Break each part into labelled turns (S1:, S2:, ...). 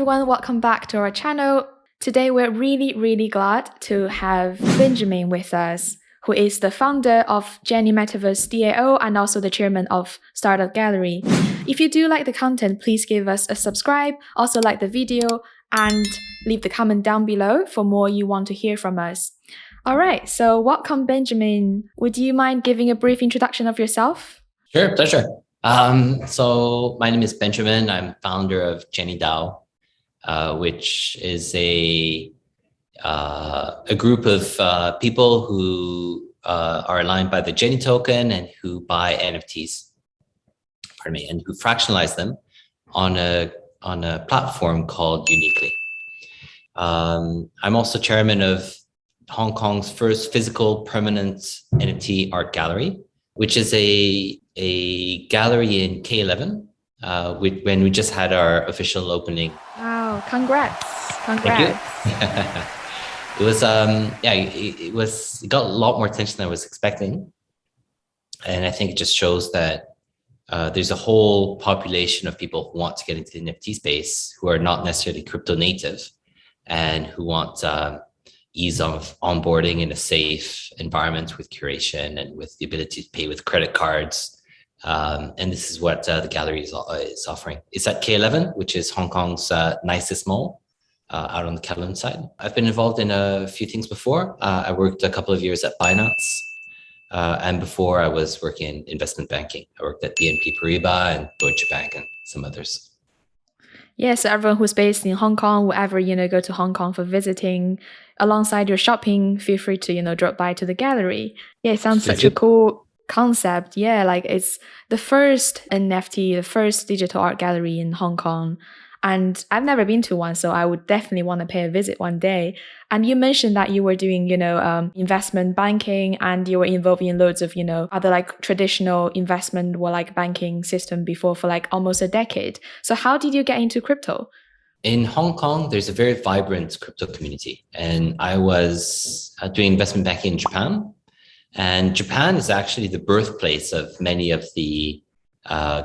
S1: everyone, welcome back to our channel. Today we're really glad to have Benjamin with us, who is the founder of GMEE Metaverse DAO and also the chairman of Startup Gallery. If you do like the content, please give us a subscribe, also like the video, and leave the comment down below for more you want to hear from us. All right, so welcome, Benjamin. Would you mind giving a brief introduction of yourself?
S2: Sure, pleasure. So my name is Benjamin. I'm founder of JennyDAO, which is a group of people who are aligned by the Jenny token and who buy NFTs, and who fractionalize them on a platform called Uniquely. I'm also chairman of Hong Kong's first physical permanent NFT art gallery, which is a gallery in K11, when we just had our official opening.
S1: Wow, congrats.
S2: Thank you. It got a lot more attention than I was expecting. And I think it just shows that there's a whole population of people who want to get into the NFT space who are not necessarily crypto native and who want ease of onboarding in a safe environment with curation and with the ability to pay with credit cards. And this is what the gallery is offering. It's at K11, which is Hong Kong's nicest mall, out on the Kowloon side. I've been involved in a few things before. I worked a couple of years at Binance. And before I was working in investment banking. I worked at BNP Paribas and Deutsche Bank and some others.
S1: Yeah, so everyone who's based in Hong Kong, whoever, go to Hong Kong for visiting, alongside your shopping, feel free to, drop by to the gallery. Yeah, it sounds such a cool concept. Yeah, like it's the first NFT, the first digital art gallery in Hong Kong. And I've never been to one, so I would definitely want to pay a visit one day. And you mentioned that you were doing, investment banking, and you were involved in loads of, other like traditional investment or like banking system before for like almost a decade. So how did you get into crypto?
S2: In Hong Kong, there's a very vibrant crypto community. And I was doing investment banking in Japan. And Japan is actually the birthplace of many of the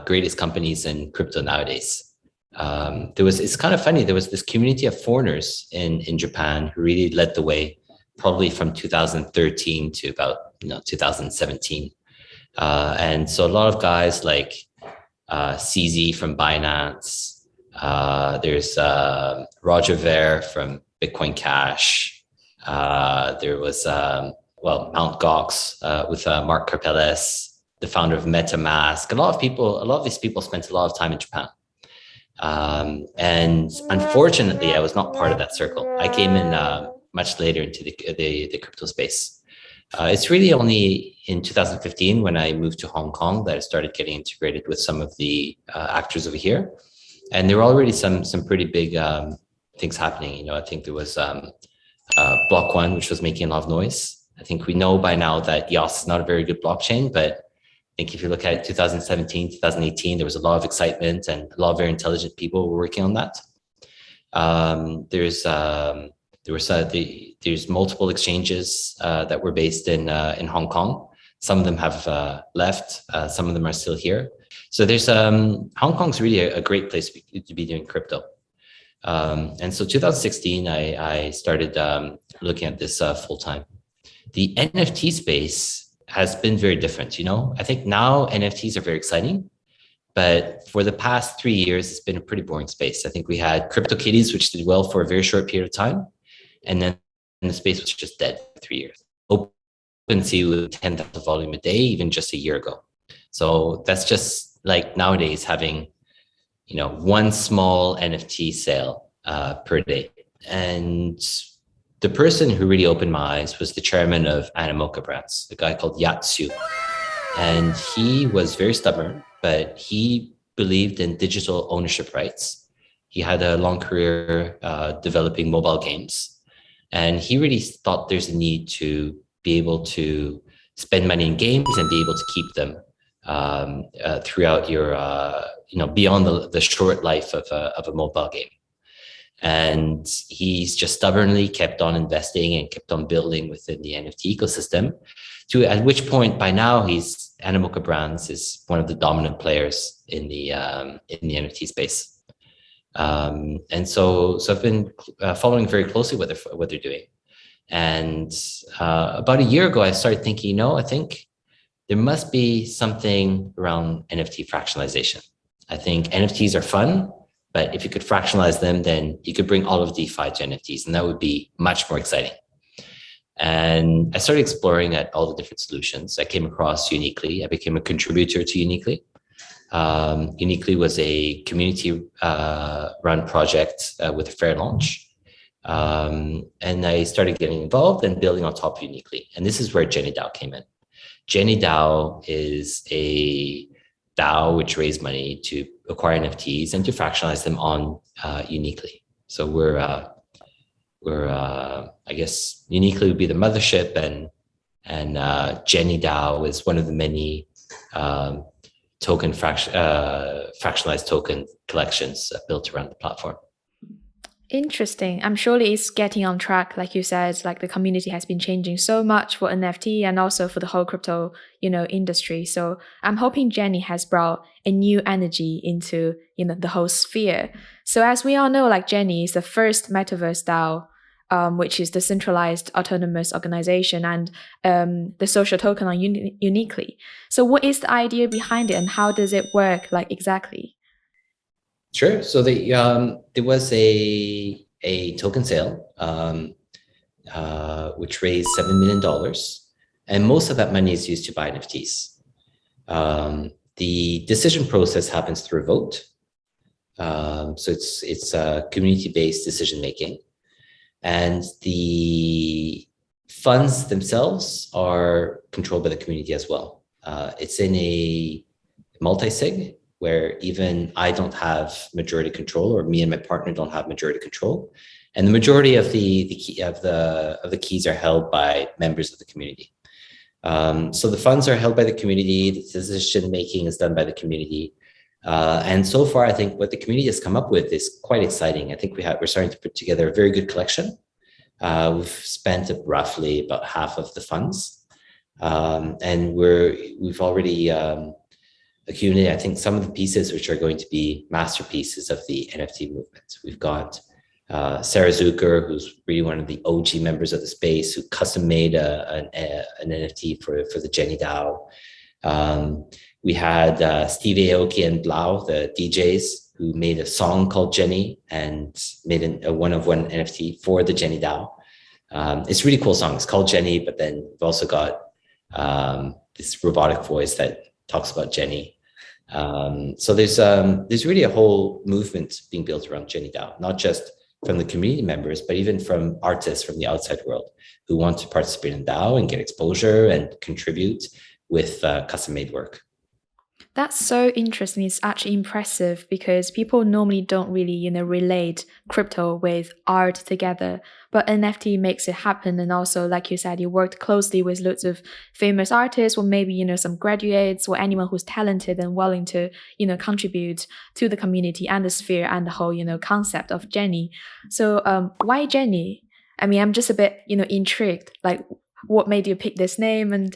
S2: greatest companies in crypto nowadays. It's kind of funny, there was this community of foreigners in Japan who really led the way, probably from 2013 to about 2017. And so a lot of guys like CZ from Binance, there's Roger Ver from Bitcoin Cash, there was Mt. Gox with Mark Karpelès, the founder of MetaMask. A lot of these people spent a lot of time in Japan. And unfortunately, I was not part of that circle. I came in much later into the crypto space. It's really only in 2015 when I moved to Hong Kong that I started getting integrated with some of the actors over here. And there were already some pretty big things happening. I think there was Block One, which was making a lot of noise. I think we know by now that EOS is not a very good blockchain, but I think if you look at 2017, 2018, there was a lot of excitement and a lot of very intelligent people were working on that. There's multiple exchanges that were based in Hong Kong. Some of them have left. Some of them are still here. So there's Hong Kong's really a great place to be doing crypto. And so 2016, I started looking at this full time. The NFT space has been very different. I think now NFTs are very exciting, but for the past 3 years, it's been a pretty boring space. I think we had CryptoKitties, which did well for a very short period of time. And then the space was just dead for 3 years. OpenSea with 10,000 volume a day, even just a year ago. So that's just like nowadays having, one small NFT sale per day. And the person who really opened my eyes was the chairman of Animoca Brands, a guy called Yatsu. And he was very stubborn, but he believed in digital ownership rights. He had a long career developing mobile games. And he really thought there's a need to be able to spend money in games and be able to keep them throughout your, beyond the short life of a mobile game. And he's just stubbornly kept on investing and kept on building within the NFT ecosystem, at which point by now Animoca Brands is one of the dominant players in the NFT space. And so I've been following very closely what they're doing. And about a year ago, I started thinking, I think there must be something around NFT fractionalization. I think NFTs are fun, but if you could fractionalize them, then you could bring all of DeFi to NFTs, and that would be much more exciting. And I started exploring at all the different solutions. I came across Uniquely. I became a contributor to Uniquely. Uniquely was a community run project with a fair launch. And I started getting involved and building on top of Uniquely. And this is where JennyDAO came in. JennyDAO is a DAO which raised money to acquire NFTs and to fractionalize them on Uniquely. So we're I guess Uniquely would be the mothership, and JennyDAO is one of the many fractionalized token collections built around the platform.
S1: Interesting. I'm surely it's getting on track. Like you said, like the community has been changing so much for NFT and also for the whole crypto, industry. So I'm hoping Jenny has brought a new energy into, the whole sphere. So as we all know, like Jenny is the first Metaverse DAO, which is the centralized autonomous organization and the social token on Uniquely. So what is the idea behind it and how does it work like exactly?
S2: Sure. So there was a token sale which raised $7 million, and most of that money is used to buy NFTs. The decision process happens through a vote. So it's community-based decision making, and the funds themselves are controlled by the community as well. It's in a multi-sig, where even I don't have majority control, or me and my partner don't have majority control, and the majority of the keys are held by members of the community. So the funds are held by the community. The decision making is done by the community, and so far, I think what the community has come up with is quite exciting. I think we're starting to put together a very good collection. We've spent roughly about half of the funds, and we've already accumulated, I think, some of the pieces which are going to be masterpieces of the NFT movement. We've got Sarah Zucker, who's really one of the OG members of the space, who custom made an NFT for the JennyDAO. We had Steve Aoki and Blau, the DJs, who made a song called Jenny and made a one-of-one NFT for the JennyDAO. It's a really cool song. It's called Jenny, but then we've also got this robotic voice that talks about Jenny. So there's really a whole movement being built around JennyDAO, not just from the community members, but even from artists from the outside world who want to participate in DAO and get exposure and contribute with custom-made work.
S1: That's so interesting. It's actually impressive because people normally don't really, relate crypto with art together. But NFT makes it happen. And also, like you said, you worked closely with lots of famous artists, or maybe, some graduates, or anyone who's talented and willing to, contribute to the community and the sphere and the whole, concept of Jenny. So why Jenny? I mean, I'm just a bit, intrigued. Like, what made you pick this name, and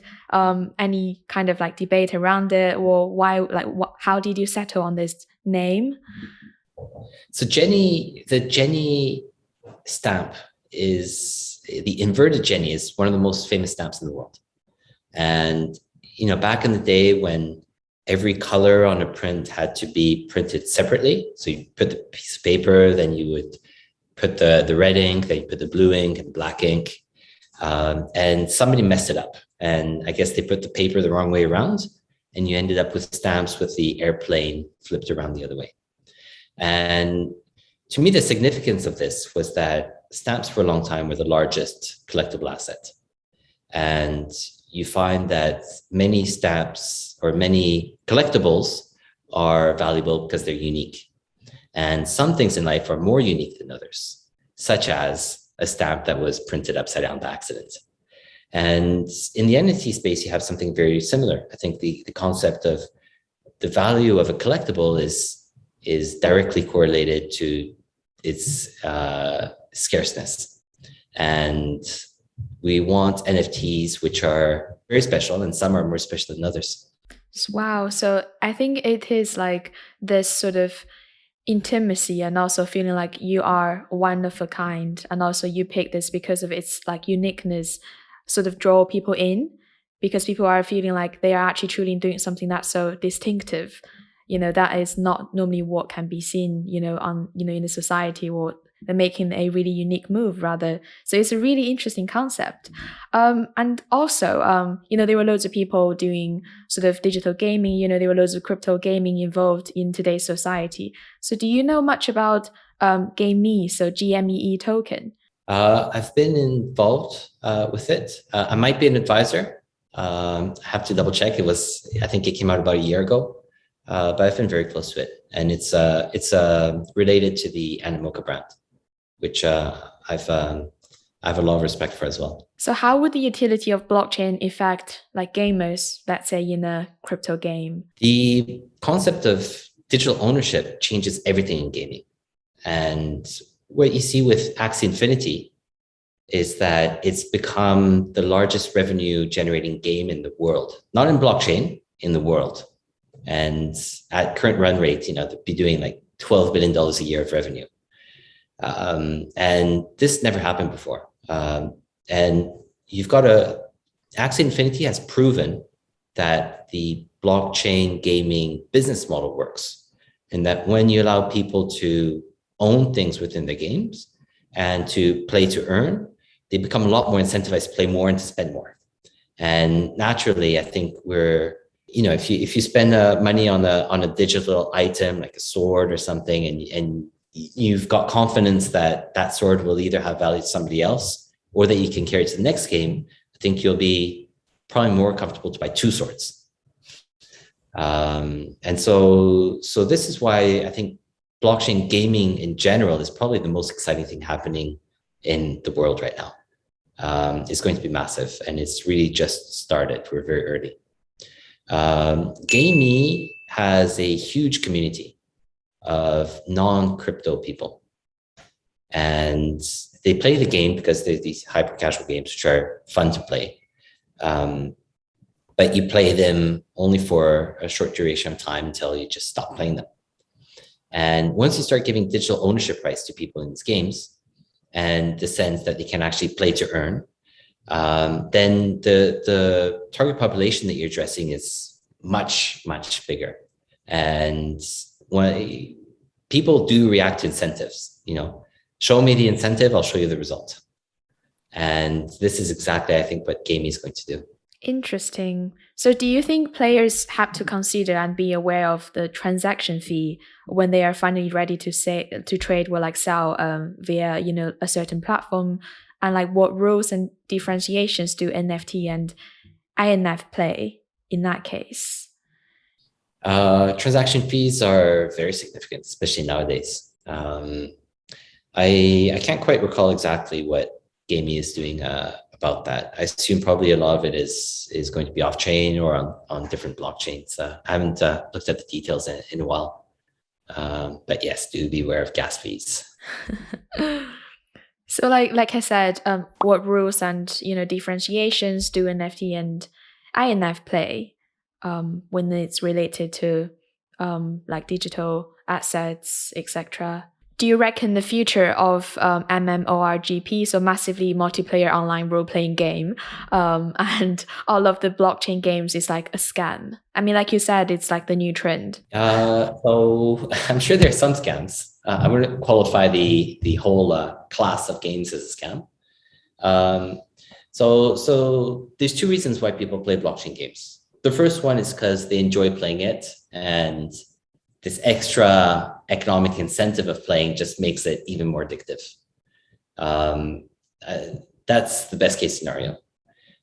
S1: any kind of like debate around it, or why, like, how did you settle on this name?
S2: So the Jenny stamp is the inverted Jenny is one of the most famous stamps in the world. And, back in the day when every color on a print had to be printed separately. So you put the piece of paper, then you would put the red ink, then you put the blue ink and black ink. And somebody messed it up, and I guess they put the paper the wrong way around, and you ended up with stamps with the airplane flipped around the other way. And to me, the significance of this was that stamps for a long time were the largest collectible asset. And you find that many stamps or many collectibles are valuable because they're unique. And some things in life are more unique than others, such as a stamp that was printed upside down by accident. And in the NFT space, you have something very similar. I think the concept of the value of a collectible is directly correlated to its scarceness. And we want NFTs which are very special, and some are more special than others.
S1: Wow. So I think it is like this sort of intimacy and also feeling like you are one of a kind, and also you pick this because of its like uniqueness, sort of draw people in, because people are feeling like they are actually truly doing something that's so distinctive, that is not normally what can be seen, on in the society, or they're making a really unique move rather. So it's a really interesting concept. And also, there were loads of people doing sort of digital gaming, there were loads of crypto gaming involved in today's society. So do you know much about GMEE, so GMEE token?
S2: I've been involved with it. I might be an advisor. I have to double check. I think it came out about a year ago, but I've been very close to it. And it's related to the Animoca brand, which I have a lot of respect for as well.
S1: So how would the utility of blockchain affect like gamers, let's say in a crypto game?
S2: The concept of digital ownership changes everything in gaming. And what you see with Axie Infinity is that it's become the largest revenue generating game in the world, not in blockchain, in the world. And at current run rate, they'd be doing like $12 billion a year of revenue. And this never happened before. And you've got Axie Infinity has proven that the blockchain gaming business model works, and that when you allow people to own things within the games and to play to earn, they become a lot more incentivized to play more and to spend more. And naturally, I think if you spend money on a digital item like a sword or something, and you've got confidence that that sword will either have value to somebody else or that you can carry to the next game, I think you'll be probably more comfortable to buy two swords. And so this is why I think blockchain gaming in general is probably the most exciting thing happening in the world right now. It's going to be massive, and it's really just started. We're very early. GMEE has a huge community of non-crypto people, and they play the game because there's these hyper casual games which are fun to play. But you play them only for a short duration of time until you just stop playing them. And once you start giving digital ownership rights to people in these games, and the sense that they can actually play to earn, then the target population that you're addressing is much, much bigger. And when people do react to incentives, show me the incentive, I'll show you the result. And this is exactly, I think, what GMEE is going to do.
S1: Interesting. So do you think players have to consider and be aware of the transaction fee when they are finally ready to trade or like sell via a certain platform? And like what rules and differentiations do NFT and INF play in that case?
S2: Transaction fees are very significant, especially nowadays. I can't quite recall exactly what GMEE is doing about that. I assume probably a lot of it is going to be off chain or on different blockchains. I haven't looked at the details in a while, but yes, do be aware of gas fees.
S1: So like I said, what rules and differentiations do NFT and INF play when it's related to like digital assets, etc.? Do you reckon the future of MMORPG, so massively multiplayer online role-playing game, and all of the blockchain games is like a scam? I mean, like you said, it's like the new trend.
S2: So I'm sure there are some scams. I wouldn't qualify the whole class of games as a scam. So there's two reasons why people play blockchain games. The first one is because they enjoy playing it, and this extra economic incentive of playing just makes it even more addictive. That's the best case scenario.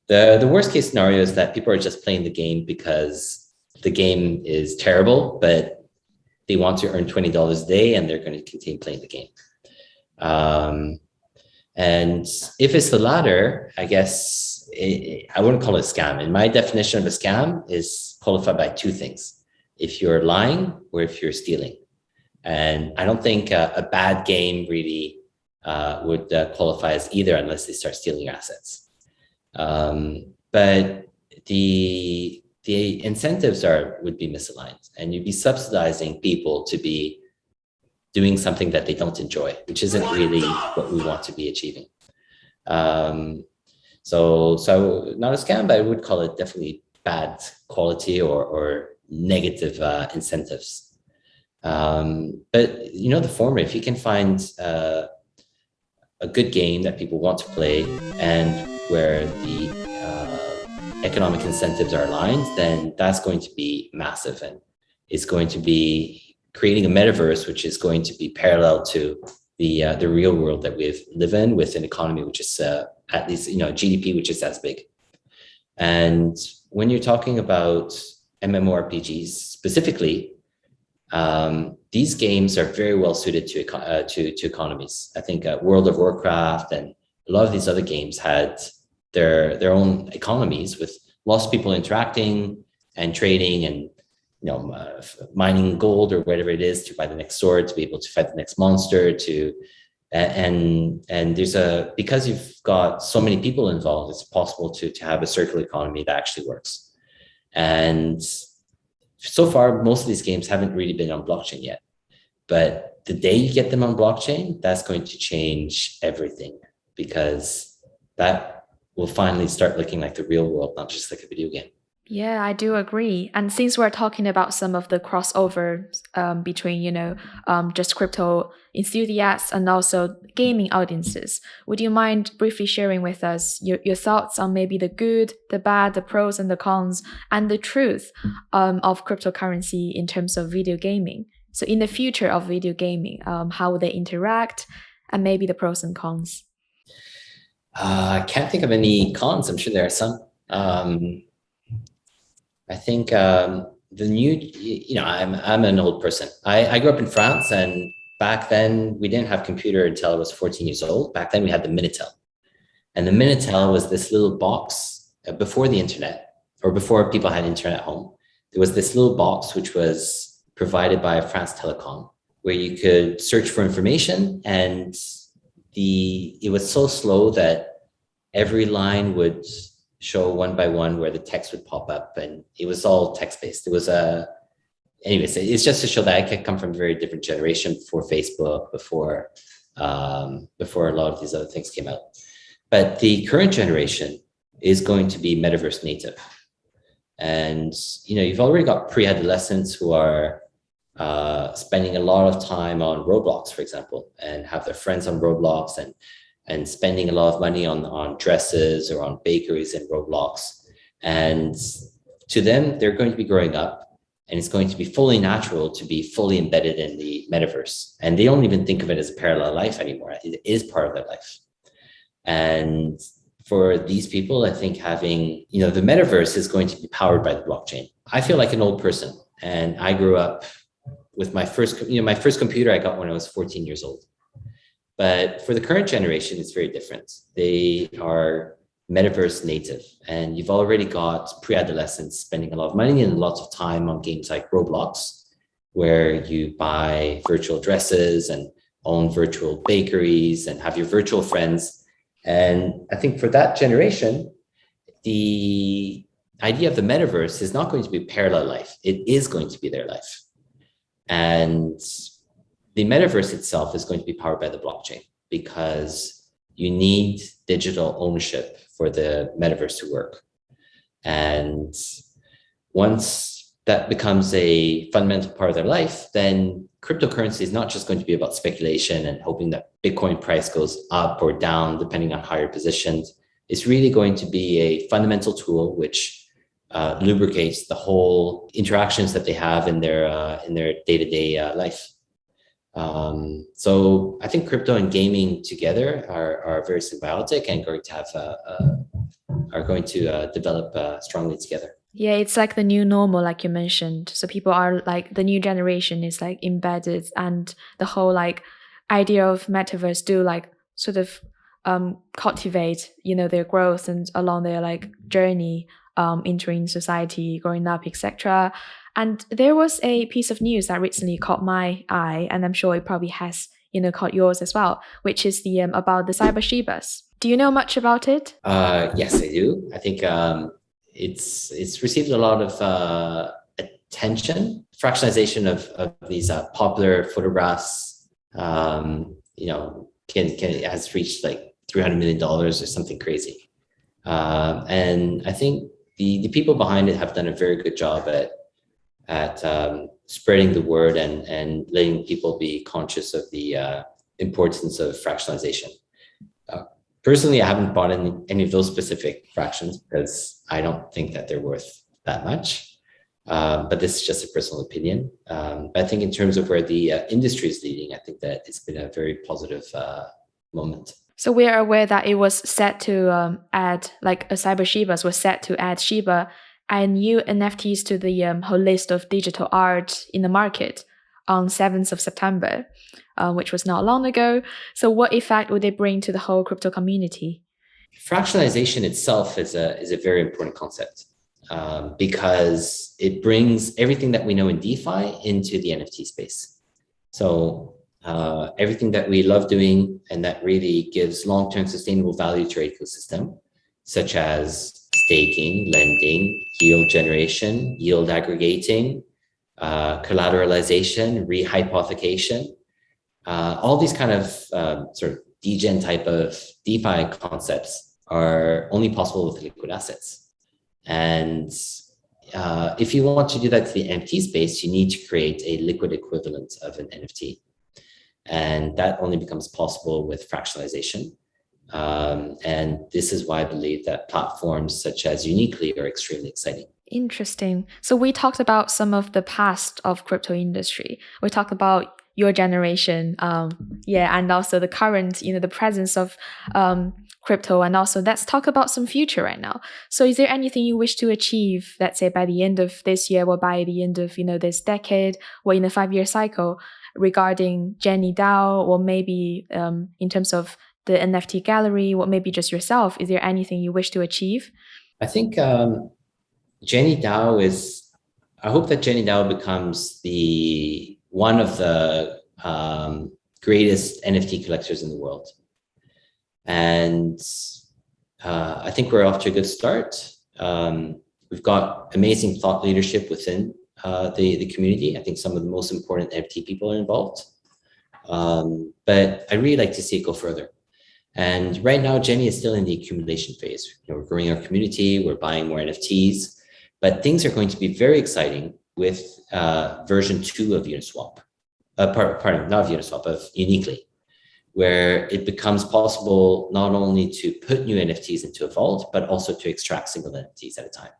S2: The worst case scenario is that people are just playing the game because the game is terrible, but they want to earn $20 a day and they're going to continue playing the game. And if it's the latter, I guess I wouldn't call it a scam. And my definition of a scam is qualified by two things: if you're lying or if you're stealing. And I don't think a bad game really would qualify as either unless they start stealing your assets. But the incentives would be misaligned, and you'd be subsidizing people to be doing something that they don't enjoy, which isn't really what we want to be achieving. So not a scam, but I would call it definitely bad quality or negative incentives. But you know, the former, if you can find a good game that people want to play and where the economic incentives are aligned, then that's going to be massive, and it's going to be creating a metaverse which is going to be parallel to the real world that we live in, with an economy which is at least, you know, GDP which is as big. And when you're talking about MMORPGs specifically, these games are very well suited to economies. I think World of Warcraft and a lot of these other games had their own economies with lots of people interacting and trading and, you know, mining gold or whatever it is to buy the next sword, to be able to fight the next monster, and there's because you've got so many people involved, it's possible to have a circular economy that actually works. And so far, most of these games haven't really been on blockchain yet, but the day you get them on blockchain, that's going to change everything, because that will finally start looking like the real world, not just like a video game.
S1: Yeah, I do agree. And since we're talking about some of the crossover between, you know, just crypto enthusiasts and also gaming audiences, would you mind briefly sharing with us your thoughts on maybe the good, the bad, the pros and the cons, and the truth of cryptocurrency in terms of video gaming? So in the future of video gaming, how will they interact, and maybe the pros and cons?
S2: I can't think of any cons. I'm sure there are some. I think the new, you know, I'm an old person. I grew up in France, and back then we didn't have computer until I was 14 years old. Back then we had the Minitel, and the Minitel was this little box before the internet, or before people had internet at home. There was this little box which was provided by France Telecom, where you could search for information, and it was so slow that every line would show one by one where the text would pop up, and it was all text-based. It was anyways, it's just to show that I come from a very different generation, before Facebook, before a lot of these other things came out. But the current generation is going to be metaverse native. And, you know, you've already got pre-adolescents who are spending a lot of time on Roblox, for example, and have their friends on Roblox, and spending a lot of money on dresses or on bakeries in Roblox. And to them, they're going to be growing up, and it's going to be fully natural to be fully embedded in the metaverse. And they don't even think of it as a parallel life anymore. It is part of their life. And for these people, I think having, you know, the metaverse is going to be powered by the blockchain. I feel like an old person, and I grew up with my first computer I got when I was 14 years old. But for the current generation, it's very different. They are metaverse native, and you've already got pre-adolescents spending a lot of money and lots of time on games like Roblox, where you buy virtual dresses and own virtual bakeries and have your virtual friends. And I think for that generation, the idea of the metaverse is not going to be parallel life. It is going to be their life. And the metaverse itself is going to be powered by the blockchain, because you need digital ownership for the metaverse to work. And once that becomes a fundamental part of their life, then cryptocurrency is not just going to be about speculation and hoping that Bitcoin price goes up or down, depending on how you're positioned. It's really going to be a fundamental tool which lubricates the whole interactions that they have in their day-to-day life. So I think crypto and gaming together are very symbiotic and are going to develop strongly together.
S1: Yeah, it's like the new normal, like you mentioned. So people are like, the new generation is like embedded, and the whole like idea of metaverse do like sort of cultivate, you know, their growth and along their like journey, entering society, growing up, etc. And there was a piece of news that recently caught my eye, and I'm sure it probably has, you know, caught yours as well, which is the about the cyber Shibas. Do you know much about it?
S2: Yes, I do. I think it's received a lot of attention. Fractionalization of these popular photographs has reached like $300 million or something crazy. And I think the people behind it have done a very good job at spreading the word and letting people be conscious of the importance of fractionalization. Personally, I haven't bought any of those specific fractions because I don't think that they're worth that much. But this is just a personal opinion. But I think in terms of where the industry is leading, I think that it's been a very positive moment.
S1: So we are aware that it was set to add, like a Cyber Shibas was set to add Shiba and new NFTs to the whole list of digital art in the market on 7th of September. Which was not long ago. So what effect would they bring to the whole crypto community?
S2: Fractionalization itself is a very important concept because it brings everything that we know in DeFi into the NFT space. So everything that we love doing and that really gives long-term sustainable value to our ecosystem, such as staking, lending, yield generation, yield aggregating, collateralization, rehypothecation, all these kind of sort of degen type of DeFi concepts are only possible with liquid assets. And if you want to do that to the NFT space, you need to create a liquid equivalent of an NFT. And that only becomes possible with fractionalization. And this is why I believe that platforms such as Uniquely are extremely exciting.
S1: Interesting. So we talked about some of the past of crypto industry. We talked about your generation, and also the current, the presence of crypto, and also let's talk about some future right now. So is there anything you wish to achieve, let's say by the end of this year or by the end of, this decade or in a 5-year cycle regarding JennyDAO, or maybe in terms of the NFT gallery, or maybe just yourself? Is there anything you wish to achieve?
S2: I think I hope that JennyDAO becomes one of the greatest NFT collectors in the world. And I think we're off to a good start. We've got amazing thought leadership within the community. I think some of the most important NFT people are involved. But I really like to see it go further. And right now, Jenny is still in the accumulation phase. We're growing our community, we're buying more NFTs, but things are going to be very exciting with version 2 of Uniswap. Not of Uniswap, of Uniquely, where it becomes possible not only to put new NFTs into a vault, but also to extract single NFTs at a time.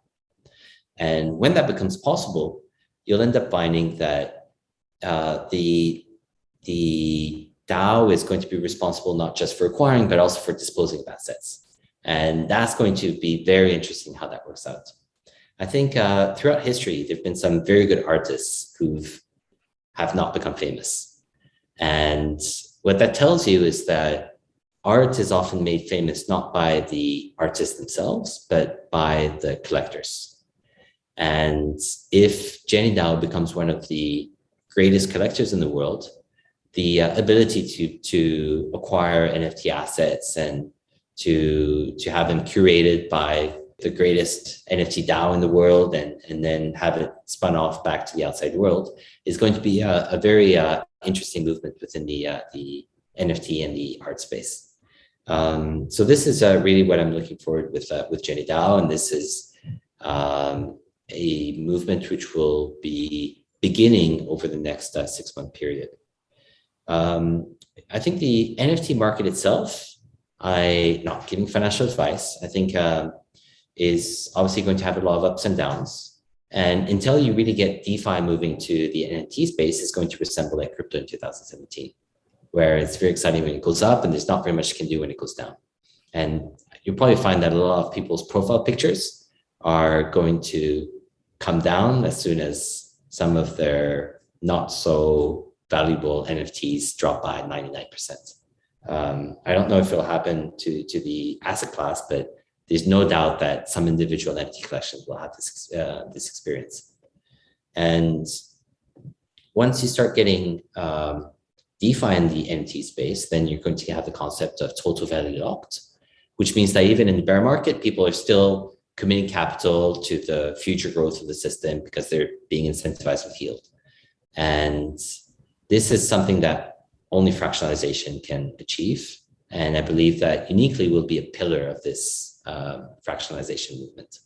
S2: And when that becomes possible, you'll end up finding that the DAO is going to be responsible not just for acquiring, but also for disposing of assets. And that's going to be very interesting how that works out. I think throughout history, there have been some very good artists who have not become famous. And what that tells you is that art is often made famous not by the artists themselves, but by the collectors. And if JennyDAO becomes one of the greatest collectors in the world, the ability to acquire NFT assets and to have them curated by the greatest NFT DAO in the world and then have it spun off back to the outside world is going to be a very interesting movement within the NFT and the art space. So this is really what I'm looking forward with JennyDAO, and this is a movement which will be beginning over the next 6-month period. I think the NFT market itself, not giving financial advice, I think is obviously going to have a lot of ups and downs. And until you really get DeFi moving to the NFT space, it's going to resemble like crypto in 2017, where it's very exciting when it goes up and there's not very much you can do when it goes down. And you'll probably find that a lot of people's profile pictures are going to come down as soon as some of their not so valuable NFTs drop by 99%. I don't know if it'll happen to the asset class, but there's no doubt that some individual NFT collections will have this experience. And once you start getting DeFi in the NFT space, then you're going to have the concept of total value locked, which means that even in the bear market, people are still committing capital to the future growth of the system because they're being incentivized with yield. And this is something that only fractionalization can achieve. And I believe that uniquely will be a pillar of this fractionalization movement.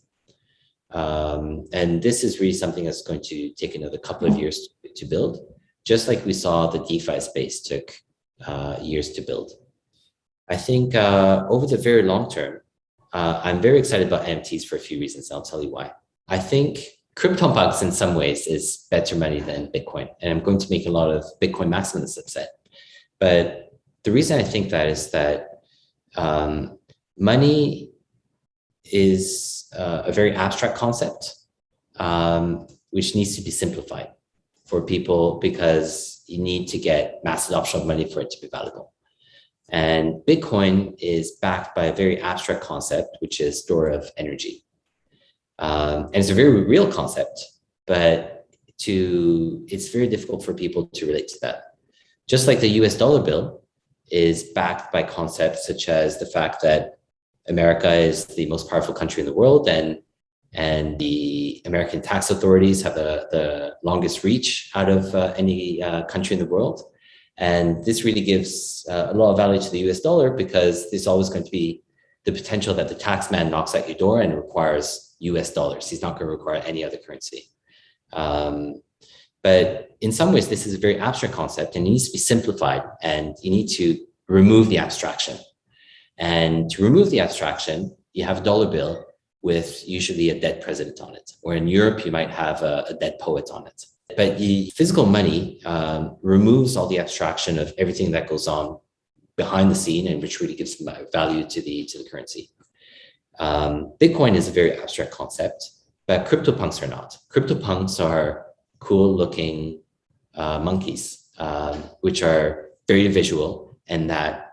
S2: And this is really something that's going to take another couple of years to build, just like we saw the DeFi space took years to build. I think over the very long term, I'm very excited about NFTs for a few reasons. I'll tell you why. I think CryptoPunks in some ways is better money than Bitcoin. And I'm going to make a lot of Bitcoin maximalists upset. But the reason I think that is that money is a very abstract concept, which needs to be simplified for people because you need to get mass adoption of money for it to be valuable. And Bitcoin is backed by a very abstract concept, which is store of energy. And it's a very real concept, but it's very difficult for people to relate to that. Just like the US dollar bill is backed by concepts such as the fact that America is the most powerful country in the world, and the American tax authorities have the longest reach out of any country in the world. And this really gives a lot of value to the US dollar because there's always going to be the potential that the tax man knocks at your door and requires US dollars. He's not going to require any other currency. But in some ways, this is a very abstract concept and it needs to be simplified, and you need to remove the abstraction. And to remove the abstraction, you have a dollar bill with usually a dead president on it, or in Europe, you might have a dead poet on it. But the physical money removes all the abstraction of everything that goes on behind the scene, and which really gives value to the currency. Bitcoin is a very abstract concept, but CryptoPunks are not. CryptoPunks are cool-looking monkeys, which are very visual, and that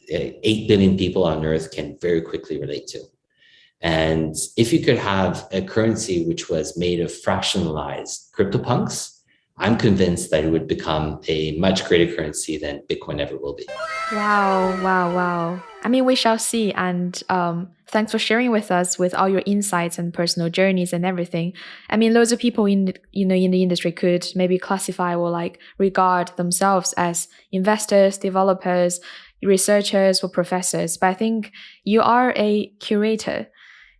S2: 8 billion people on Earth can very quickly relate to. And if you could have a currency which was made of fractionalized CryptoPunks, I'm convinced that it would become a much greater currency than Bitcoin ever will be.
S1: Wow. I mean, we shall see. And thanks for sharing with us with all your insights and personal journeys and everything. I mean, loads of people in the industry could maybe classify or like regard themselves as investors, developers, researchers, or professors. But I think you are a curator.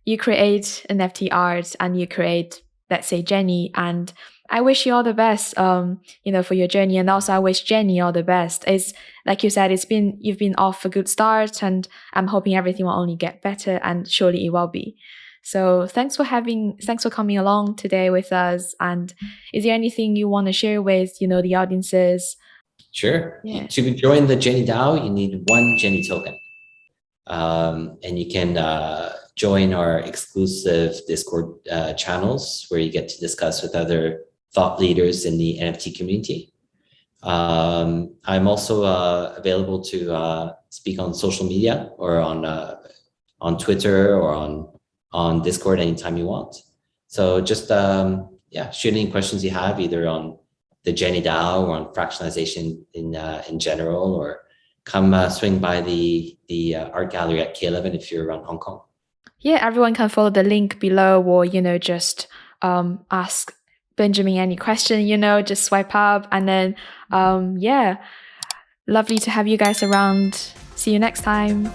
S1: You create NFT art and you create, let's say, Jenny. And I wish you all the best, for your journey. And also I wish Jenny all the best. It's like you said, you've been off a good start, and I'm hoping everything will only get better, and surely it will be. So thanks for coming along today with us. And is there anything you want to share with, the audiences?
S2: Sure. Yeah. To join the JennyDAO, you need 1 Jenny token. And you can join our exclusive Discord channels where you get to discuss with other thought leaders in the NFT community. I'm also available to speak on social media or on Twitter or on Discord anytime you want. So just shoot any questions you have either on the JennyDAO or on fractionalization in general, or come swing by the art gallery at K11 if you're around Hong Kong.
S1: Yeah, everyone can follow the link below, or just ask Benjamin any question, just swipe up. And then lovely to have you guys around. See you next time.